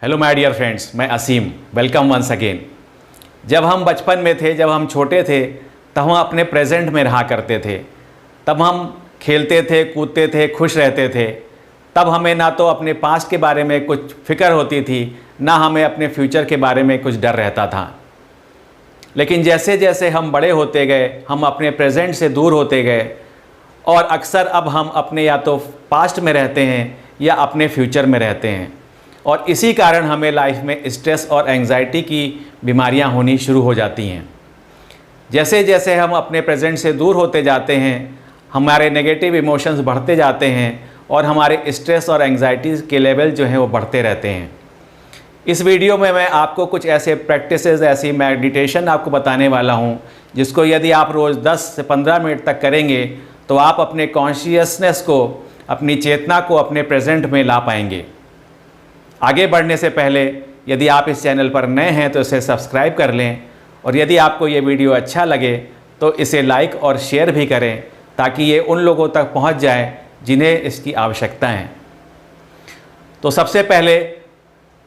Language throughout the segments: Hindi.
हेलो माय डियर फ्रेंड्स, मैं असीम। Welcome once again. जब हम बचपन में थे, जब हम छोटे थे, तब हम अपने प्रेजेंट में रहा करते थे। तब हम खेलते थे, कूदते थे, खुश रहते थे। तब हमें ना तो अपने पास्ट के बारे में कुछ फिक्र होती थी, ना हमें अपने फ्यूचर के बारे में कुछ डर रहता था। लेकिन जैसे जैसे हम बड़े होते गए, हम अपने प्रेजेंट से दूर होते गए और अक्सर अब हम अपने या तो पास्ट में रहते हैं या अपने फ्यूचर में रहते हैं। और इसी कारण हमें लाइफ में स्ट्रेस और एंजाइटी की बीमारियां होनी शुरू हो जाती हैं। जैसे जैसे हम अपने प्रेजेंट से दूर होते जाते हैं, हमारे नेगेटिव इमोशंस बढ़ते जाते हैं और हमारे स्ट्रेस और एंजाइटी के लेवल जो हैं वो बढ़ते रहते हैं। इस वीडियो में मैं आपको कुछ ऐसे प्रैक्टिसेस, ऐसी मेडिटेशन आपको बताने वाला हूँ, जिसको यदि आप रोज़ 10 से 15 मिनट तक करेंगे तो आप अपने कॉन्शियसनेस को, अपनी चेतना को अपने प्रेजेंट में ला पाएंगे। आगे बढ़ने से पहले यदि आप इस चैनल पर नए हैं तो इसे सब्सक्राइब कर लें, और यदि आपको ये वीडियो अच्छा लगे तो इसे लाइक और शेयर भी करें, ताकि ये उन लोगों तक पहुंच जाए जिन्हें इसकी आवश्यकता है। तो सबसे पहले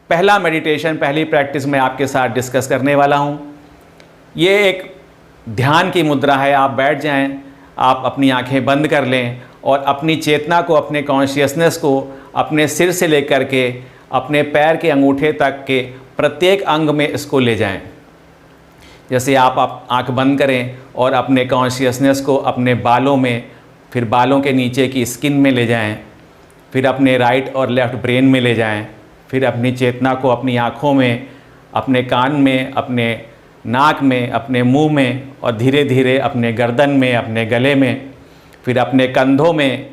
पहला मेडिटेशन, पहली प्रैक्टिस मैं आपके साथ डिस्कस करने वाला हूँ। ये एक ध्यान की मुद्रा है। आप बैठ जाएं, आप अपनी आंखें बंद कर लें और अपनी चेतना को, अपने कॉन्शियसनेस को अपने सिर से लेकर के अपने पैर के अंगूठे तक के प्रत्येक अंग में इसको ले जाएं। जैसे आप आंख बंद करें और अपने कॉन्शियसनेस को अपने बालों में, फिर बालों के नीचे की स्किन में ले जाएं, फिर अपने राइट और लेफ़्ट ब्रेन में ले जाएं, फिर अपनी चेतना को अपनी आँखों में, अपने कान में, अपने नाक में, अपने मुंह में, और धीरे धीरे अपने गर्दन में, अपने गले में, फिर अपने कंधों में,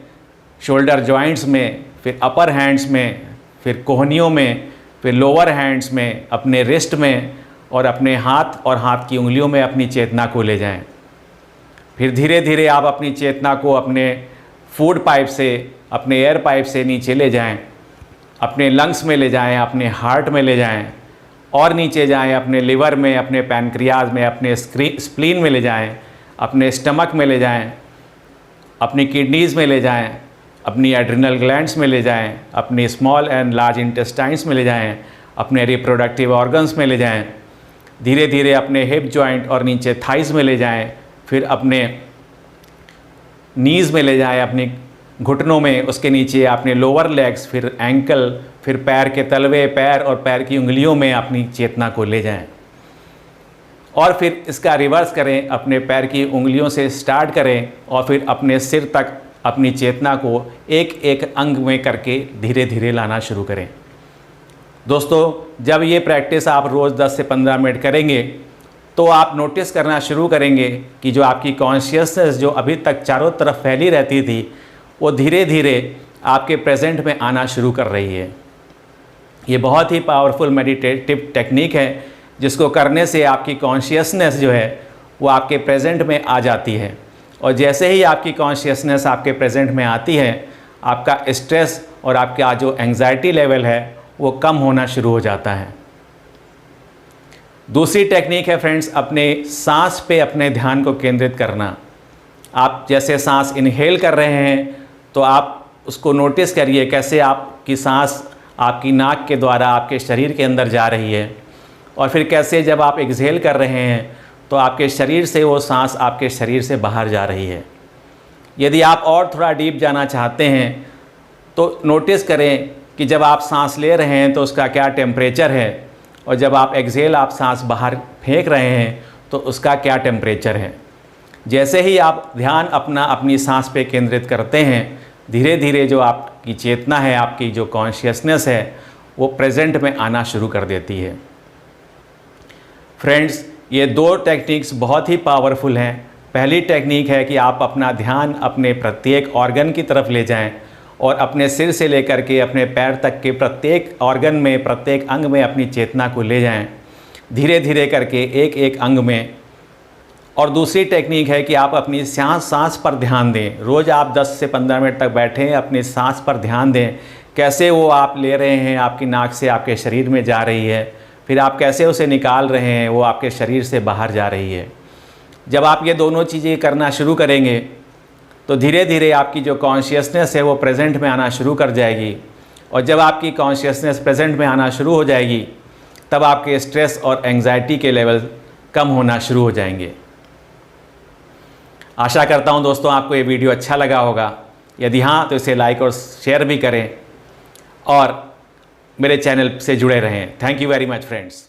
शोल्डर जॉइंट्स में, फिर अपर हैंड्स में, फिर कोहनियों में, फिर लोअर हैंड्स में, अपने रिस्ट में, और अपने हाथ और हाथ की उंगलियों में अपनी चेतना को ले जाएं। फिर धीरे धीरे आप अपनी चेतना को अपने फूड पाइप से, अपने एयर पाइप से नीचे ले जाएं, अपने लंग्स में ले जाएं, अपने हार्ट में ले जाएं, और नीचे जाएं अपने लिवर में, अपने पैनक्रियाज में, अपने स्प्लीन में ले जाएं, अपने स्टमक में ले जाएं, अपनी किडनीज़ में ले जाएं, अपनी एड्रिनल ग्लैंड्स में ले जाएं, अपनी स्मॉल एंड लार्ज इंटेस्टाइन्स में ले जाएं, अपने रिप्रोडक्टिव ऑर्गन्स में ले जाएं। धीरे धीरे अपने हिप जॉइंट और नीचे थाइस में ले जाएं, फिर अपने नीज़ में ले जाएं, अपने घुटनों में, उसके नीचे अपने लोअर लेग्स, फिर एंकल, फिर पैर के तलवे, पैर और पैर की उंगलियों में अपनी चेतना को ले जाएं। और फिर इसका रिवर्स करें, अपने पैर की उंगलियों से स्टार्ट करें और फिर अपने सिर तक अपनी चेतना को एक एक अंग में करके धीरे धीरे लाना शुरू करें। दोस्तों, जब ये प्रैक्टिस आप रोज़ 10 से 15 मिनट करेंगे तो आप नोटिस करना शुरू करेंगे कि जो आपकी कॉन्शियसनेस जो अभी तक चारों तरफ फैली रहती थी, वो धीरे धीरे आपके प्रेजेंट में आना शुरू कर रही है। ये बहुत ही पावरफुल मेडिटेटिव टेक्निक है, जिसको करने से आपकी कॉन्शियसनेस जो है वो आपके प्रेजेंट में आ जाती है। और जैसे ही आपकी कॉन्शियसनेस आपके प्रेजेंट में आती है, आपका स्ट्रेस और आपका जो एंजाइटी लेवल है वो कम होना शुरू हो जाता है। दूसरी टेक्निक है फ्रेंड्स, अपने सांस पे अपने ध्यान को केंद्रित करना। आप जैसे सांस इनहेल कर रहे हैं तो आप उसको नोटिस करिए, कैसे आपकी सांस आपकी नाक के द्वारा आपके शरीर के अंदर जा रही है, और फिर कैसे जब आप एक्सहेल कर रहे हैं तो आपके शरीर से वो सांस आपके शरीर से बाहर जा रही है। यदि आप और थोड़ा डीप जाना चाहते हैं तो नोटिस करें कि जब आप सांस ले रहे हैं तो उसका क्या टेम्परेचर है, और जब आप एक्सहेल आप सांस बाहर फेंक रहे हैं तो उसका क्या टेम्परेचर है। जैसे ही आप ध्यान अपनी सांस पे केंद्रित करते हैं, धीरे धीरे जो आपकी चेतना है, आपकी जो कॉन्शियसनेस है, वो प्रेजेंट में आना शुरू कर देती है। फ्रेंड्स, ये दो टेक्निक्स बहुत ही पावरफुल हैं। पहली टेक्निक है कि आप अपना ध्यान अपने प्रत्येक ऑर्गन की तरफ ले जाएं और अपने सिर से लेकर के अपने पैर तक के प्रत्येक ऑर्गन में, प्रत्येक अंग में अपनी चेतना को ले जाएं, धीरे धीरे करके एक एक अंग में। और दूसरी टेक्निक है कि आप अपनी सांस पर ध्यान दें। रोज़ आप 10 से 15 मिनट तक बैठें, अपनी सांस पर ध्यान दें, कैसे वो आप ले रहे हैं, आपकी नाक से आपके शरीर में जा रही है, फिर आप कैसे उसे निकाल रहे हैं, वो आपके शरीर से बाहर जा रही है। जब आप ये दोनों चीज़ें करना शुरू करेंगे तो धीरे धीरे आपकी जो कॉन्शियसनेस है वो प्रेजेंट में आना शुरू कर जाएगी, और जब आपकी कॉन्शियसनेस प्रेजेंट में आना शुरू हो जाएगी, तब आपके स्ट्रेस और एंग्जाइटी के लेवल कम होना शुरू हो जाएंगे। आशा करता हूं दोस्तों आपको ये वीडियो अच्छा लगा होगा। यदि हाँ तो इसे लाइक और शेयर भी करें और मेरे चैनल से जुड़े रहें। Thank you very much friends.